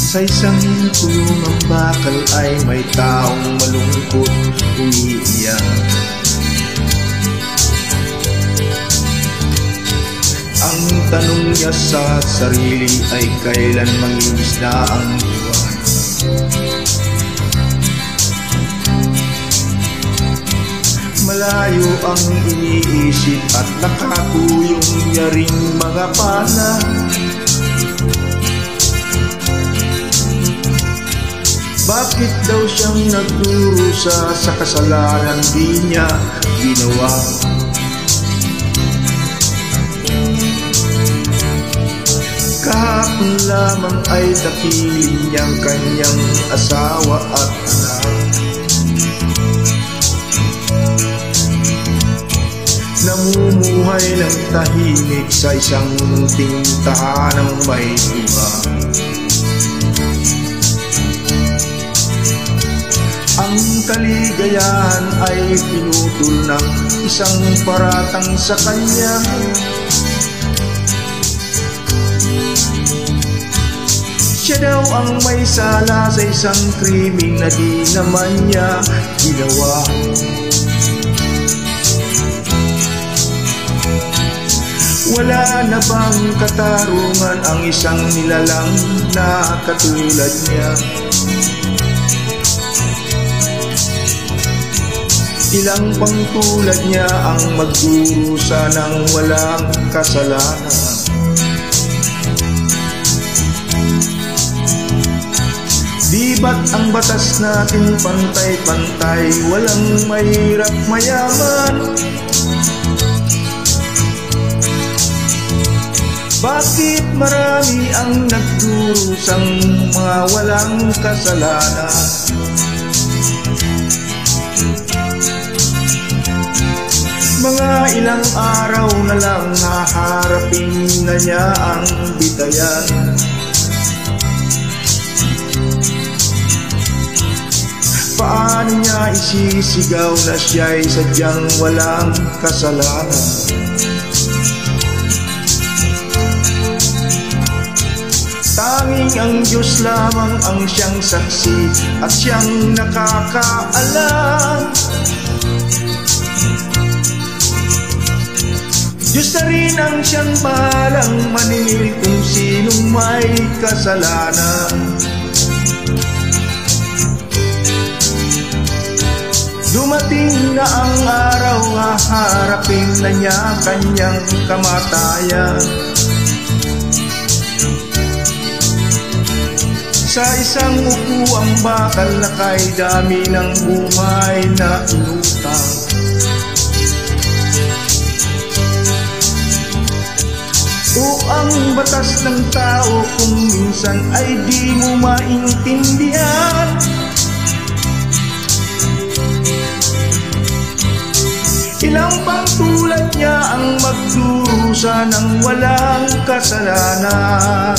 Sa isang kulong ng bakal ay may taong malungkot umiiyak. Ang tanong niya sa sarili ay kailan manginis na ang buwan. Malayo ang iniisip at nakakuyong niya ring mga pana. Bakit daw siyang nagdurusa sa kasalanan di niya ginawa? Kahapon lamang ay dakiling niyang kanyang asawa at anak. Namumuhay ng tahimik sa isang munting tahanang may tuwa. Ang kaligayahan ay pinutol ng isang paratang sa kanya. Siya daw ang may sala sa isang krimeng na di naman niya ginawa. Wala na bang katarungan ang isang nilalang na katulad niya? Ilang pang tulad niya ang magdurusa ng walang kasalanan. Di ba't ang batas natin pantay-pantay, walang mahirap mayaman? Bakit marami ang nagdurusang mga walang kasalanan? Mga ilang araw na lang haharapin na niya ang bitayan. Paano niya isisigaw na siya'y sadyang walang kasalanan? Tanging ang Diyos lamang ang siyang saksi at siyang nakakaalam. Diyos na rin ang siyang bahalang maningil kung sinong may kasalanan. Dumating na ang araw, haharapin na niya kanyang kamatayan. Sa isang upuang bakal na kay dami ng buhay na inutang. O ang batas ng tao kung minsan ay di mo maintindihan. Ilang pang tulad niya ang magdurusa ng walang kasalanan.